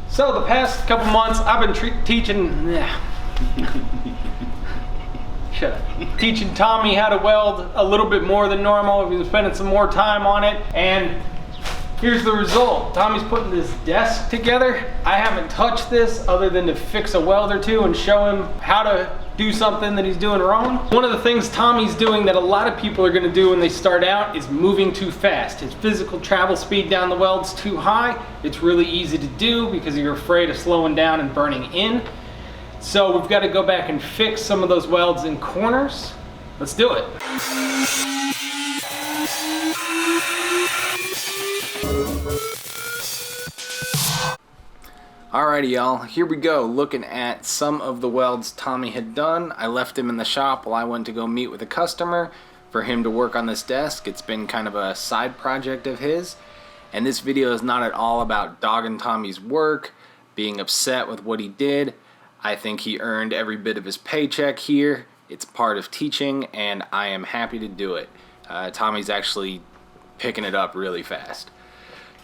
So the past couple months I've been teaching shut up. Teaching Tommy how to weld a little bit more than normal. We've been spending some more time on it, and here's the result. Tommy's putting this desk together. I haven't touched this other than to fix a weld or two and show him how to do something that he's doing wrong. One of the things Tommy's doing that a lot of people are gonna do when they start out is moving too fast. His physical travel speed down the weld's too high. It's really easy to do because you're afraid of slowing down and burning in. So we've got to go back and fix some of those welds in corners. Let's do it. Alrighty y'all, here we go, looking at some of the welds Tommy had done. I left him in the shop while I went to go meet with a customer for him to work on this desk. It's been kind of a side project of his, and this video is not at all about dogging Tommy's work, being upset with what he did. I think he earned every bit of his paycheck here. It's part of teaching, and I am happy to do it. Tommy's actually picking it up really fast.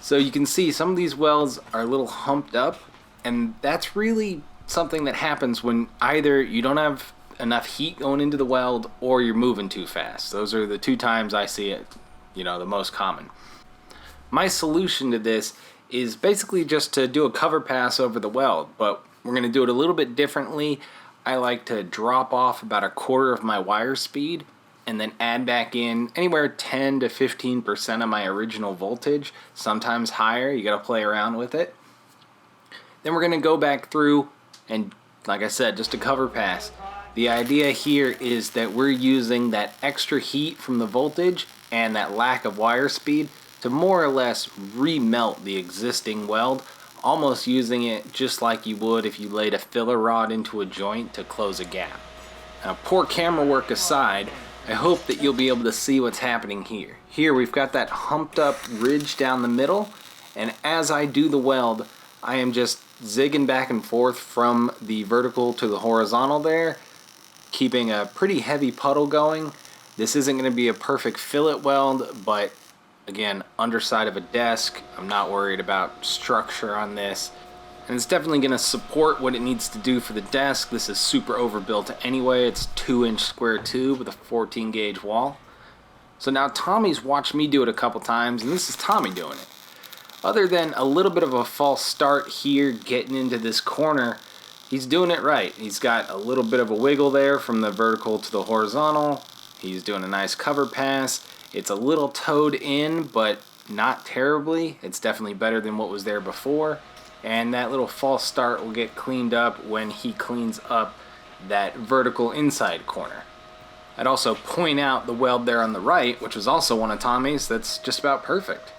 So you can see some of these welds are a little humped up, and that's really something that happens when either you don't have enough heat going into the weld or you're moving too fast. Those are the two times I see it, the most common. My solution to this is basically just to do a cover pass over the weld, but we're going to do it a little bit differently. I like to drop off about 1/4 of my wire speed and then add back in anywhere 10 to 15% of my original voltage, sometimes higher. You got to play around with it. Then we're going to go back through and, like I said, just a cover pass. The idea here is that we're using that extra heat from the voltage and that lack of wire speed to more or less remelt the existing weld, almost using it just like you would if you laid a filler rod into a joint to close a gap. Now, poor camera work aside, I hope that you'll be able to see what's happening here. Here we've got that humped up ridge down the middle, and as I do the weld, I am just zigging back and forth from the vertical to the horizontal there, keeping a pretty heavy puddle going. This isn't going to be a perfect fillet weld, but again, underside of a desk, I'm not worried about structure on this. And it's definitely going to support what it needs to do for the desk. This is super overbuilt anyway. It's 2-inch square tube with a 14 gauge wall. So now Tommy's watched me do it a couple times, and this is Tommy doing it. Other than a little bit of a false start here getting into this corner, he's doing it right. He's got a little bit of a wiggle there from the vertical to the horizontal. He's doing a nice cover pass. It's a little toed in, but not terribly. It's definitely better than what was there before. And that little false start will get cleaned up when he cleans up that vertical inside corner. I'd also point out the weld there on the right, which was also one of Tommy's, that's just about perfect.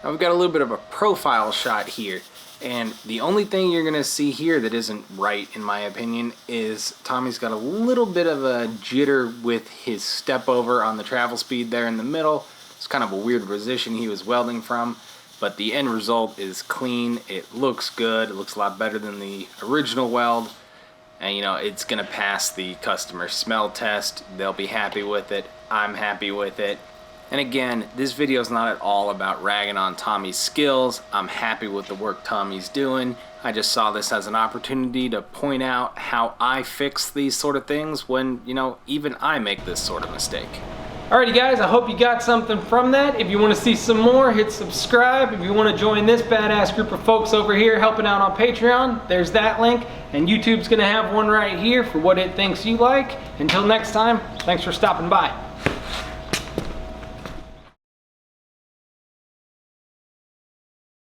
Now we've got a little bit of a profile shot here, and the only thing you're going to see here that isn't right, in my opinion, is Tommy's got a little bit of a jitter with his step over on the travel speed there in the middle. It's kind of a weird position he was welding from, but the end result is clean. It looks good. It looks a lot better than the original weld, and it's going to pass the customer smell test. They'll be happy with it. I'm happy with it. And again, this video is not at all about ragging on Tommy's skills. I'm happy with the work Tommy's doing. I just saw this as an opportunity to point out how I fix these sort of things when, even I make this sort of mistake. Alrighty guys, I hope you got something from that. If you want to see some more, hit subscribe. If you want to join this badass group of folks over here helping out on Patreon, there's that link. And YouTube's going to have one right here for what it thinks you like. Until next time, thanks for stopping by.